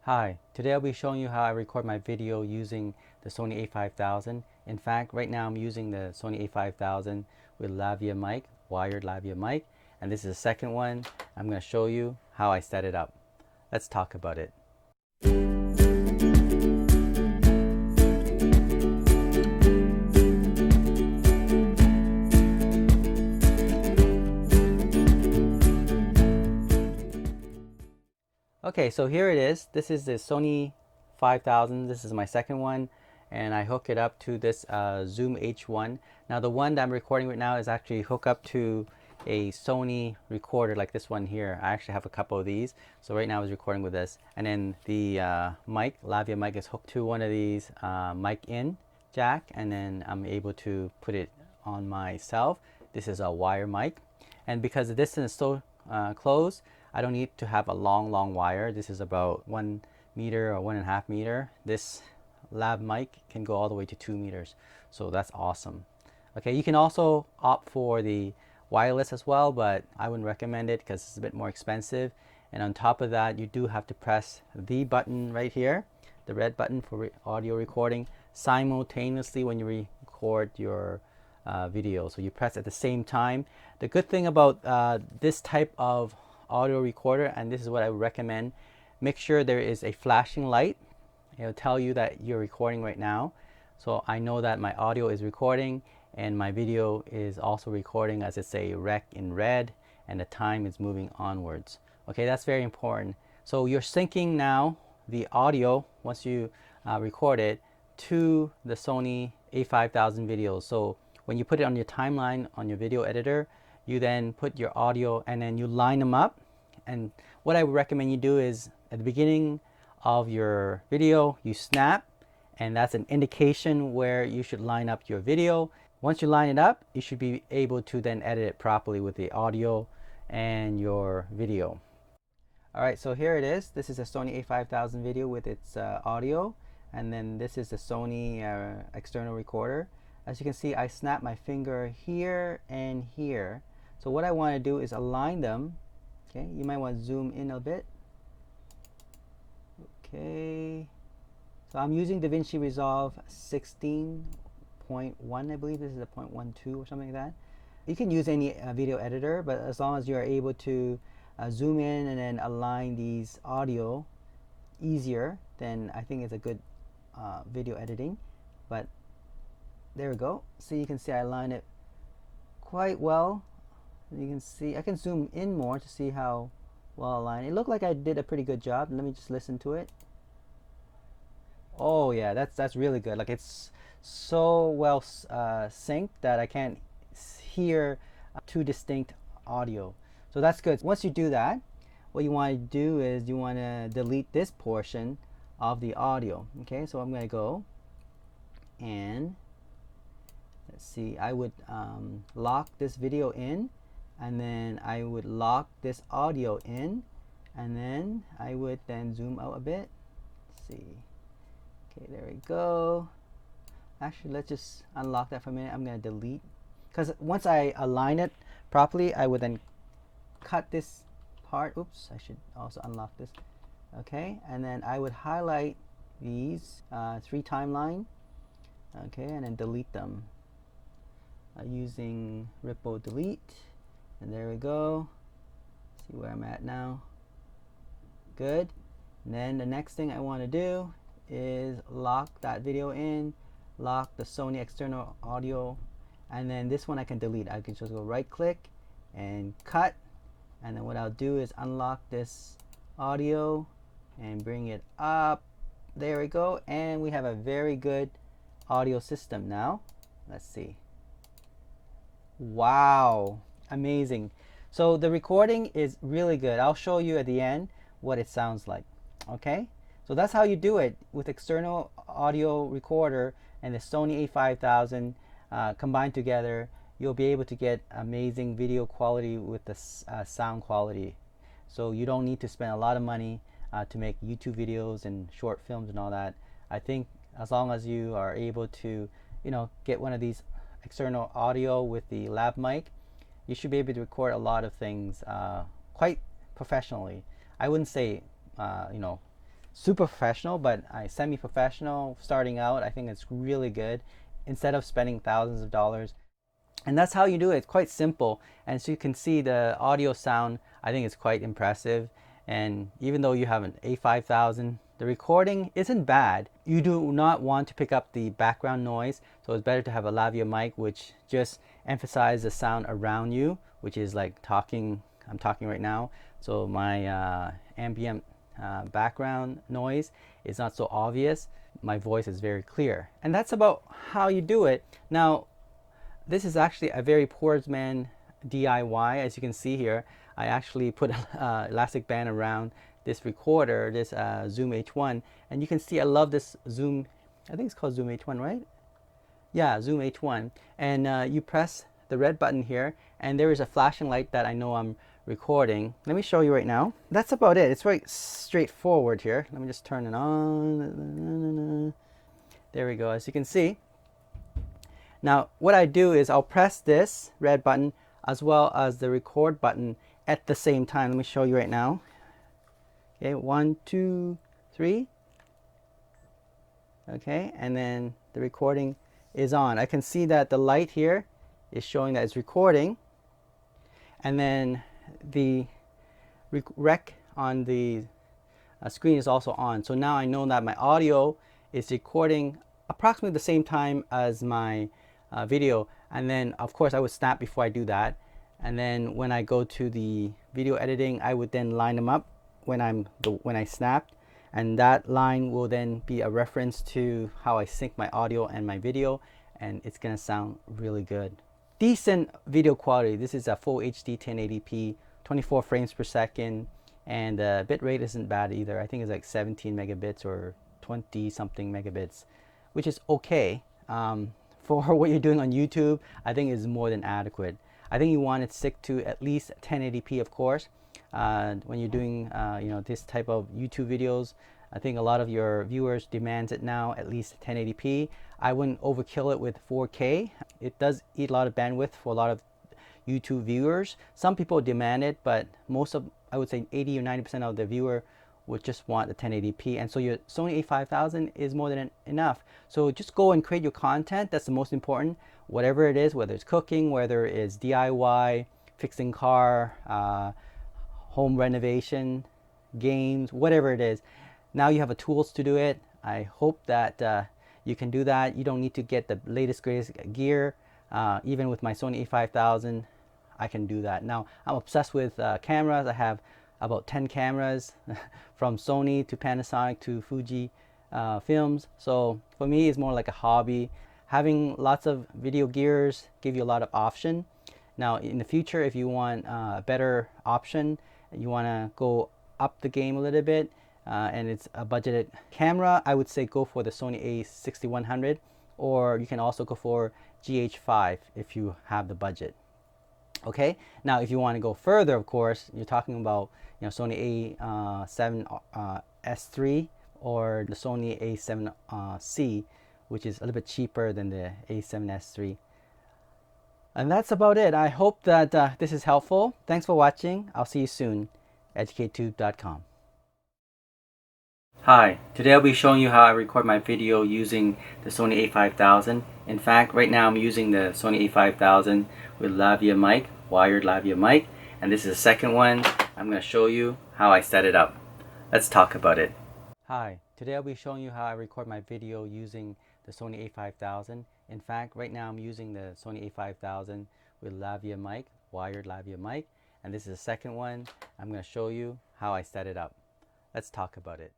Hi, today I'll be showing you how I record my video using the Sony a5000. In fact, right now I'm using the Sony a5000 with lavia mic, wired lavia mic, and this is the second one. I'm going to show you how I set it up. Let's talk about it. Okay, so here it is. This is the Sony 5000. This is my second one, and I hook it up to this Zoom H1. Now the one that I'm recording right now is actually hooked up to a Sony recorder like this one here. I actually have a couple of these. So right now I was recording with this. And then the mic, lavia mic, is hooked to one of these mic in jack, and then I'm able to put it on myself. This is a wire mic. And because the distance is so close, I don't need to have a long wire. This is about 1 meter or 1.5 meter. This lav mic can go all the way to 2 meters. So that's awesome. Okay, you can also opt for the wireless as well, but I wouldn't recommend it because it's a bit more expensive. And on top of that, you do have to press the button right here, the red button for audio recording, simultaneously when you record your video. So you press at the same time. The good thing about this type of audio recorder, and this is what I would recommend, make sure there is a flashing light. It'll tell you that you're recording right now, so I know that my audio is recording and my video is also recording, as it's a rec in red and the time is moving onwards. Okay, that's very important. So you're syncing now the audio once you record it to the Sony a5000 videos. So when you put it on your timeline on your video editor, you then put your audio and then you line them up. And what I would recommend you do is at the beginning of your video, you snap, and that's an indication where you should line up your video. Once you line it up, you should be able to then edit it properly with the audio and your video. Alright, so here it is. This is a Sony a5000 video with its audio, and then this is the Sony external recorder. As you can see, I snap my finger here and here. So what I want to do is align them. Okay, you might want to zoom in a bit. Okay, so I'm using DaVinci Resolve 16.1, I believe this is a 0.12 or something like that. You can use any video editor, but as long as you are able to zoom in and then align these audio easier, then I think it's a good video editing. But there we go. So you can see I align it quite well. You can see I can zoom in more to see how well aligned. It looked like I did a pretty good job. Let me just listen to it. Oh yeah, that's really good. Like, it's so well synced that I can't hear two distinct audio. So that's good. Once you do that, what you want to do is you want to delete this portion of the audio. Okay, so I'm going to go and let's see, I would lock this video in, and then I would lock this audio in, and then I would then zoom out a bit. Let's see. Okay, there we go. Actually, let's just unlock that for a minute. I'm going to delete, because once I align it properly, I would then cut this part. Oops, I should also unlock this. Okay, and then I would highlight these 3 timeline. Okay, and then delete them using ripple delete. And there we go. See where I'm at now. Good. And then the next thing I want to do is lock that video in, lock the Sony external audio, and then this one I can delete. I can just go right click and cut, and then what I'll do is unlock this audio and bring it up. There we go, and we have a very good audio system now. Let's see. Wow, amazing. So the recording is really good. I'll show you at the end what it sounds like. Okay, so that's how you do it with external audio recorder and the Sony a5000 combined together. You'll be able to get amazing video quality with the sound quality. So you don't need to spend a lot of money to make YouTube videos and short films and all that. I think as long as you are able to, get one of these external audio with the lav mic, you should be able to record a lot of things quite professionally. I wouldn't say super professional, but semi-professional starting out. I think it's really good instead of spending thousands of dollars. And that's how you do it. It's quite simple. And so you can see the audio sound, I think it's quite impressive. And even though you have an a5000, the recording isn't bad. You do not want to pick up the background noise, so it's better to have a lavalier mic, which just emphasizes the sound around you, which is like talking. I'm talking right now, so my ambient background noise is not so obvious. My voice is very clear, and that's about how you do it. Now, this is actually a very poor man DIY. As you can see here, I actually put an elastic band around this recorder, this Zoom H1, and you can see I love this Zoom. I think it's called Zoom H1, right? Yeah, Zoom H1. And you press the red button here, and there is a flashing light that I know I'm recording. Let me show you right now. That's about it. It's very straightforward here. Let me just turn it on. There we go. As you can see. Now, what I do is I'll press this red button as well as the record button at the same time. Let me show you right now. Okay, 1, 2, 3. Okay, and then the recording is on. I can see that the light here is showing that it's recording, and then the rec on the screen is also on. So now I know that my audio is recording approximately the same time as my video, and then of course I would snap before I do that, and then when I go to the video editing, I would then line them up when I snapped, and that line will then be a reference to how I sync my audio and my video, and it's gonna sound really good. Decent video quality. This is a full HD 1080p, 24 frames per second, and the bit rate isn't bad either. I think it's like 17 megabits or 20 something megabits, which is okay. For what you're doing on YouTube, I think is more than adequate. I think you want to stick to at least 1080p, of course. When you're doing this type of YouTube videos, I think a lot of your viewers demands it now, at least 1080p. I wouldn't overkill it with 4K. It does eat a lot of bandwidth for a lot of YouTube viewers. Some people demand it, but most of, I would say 80 or 90% of the viewer would just want the 1080p, and so your Sony a5000 is more than enough. So just go and create your content. That's the most important, whatever it is, whether it's cooking, whether it's DIY, fixing car, home renovation, games, whatever it is. Now you have the tools to do it. I hope that you can do that. You don't need to get the latest greatest gear. Even with my Sony a5000, I can do that. Now I'm obsessed with cameras. I have about 10 cameras from Sony to Panasonic to Fuji films. So for me, it's more like a hobby. Having lots of video gears give you a lot of option. Now in the future, if you want a better option, you want to go up the game a little bit, and it's a budgeted camera, I would say go for the Sony a6100, or you can also go for GH5 if you have the budget. Okay, now if you want to go further, of course, you're talking about Sony a7S3 or the Sony a7C, which is a little bit cheaper than the a7S3. And that's about it. I hope that this is helpful. Thanks for watching. I'll see you soon. EducateTube.com. Hi, today I'll be showing you how I record my video using the Sony a5000. In fact, right now I'm using the Sony a5000 with lavalier mic, wired lavalier mic, and this is the second one. I'm going to show you how I set it up. Let's talk about it. Hi, today I'll be showing you how I record my video using the Sony a5000. In fact, right now I'm using the Sony a5000 with lavalier mic, wired lavalier mic, and this is the second one. I'm going to show you how I set it up. Let's talk about it.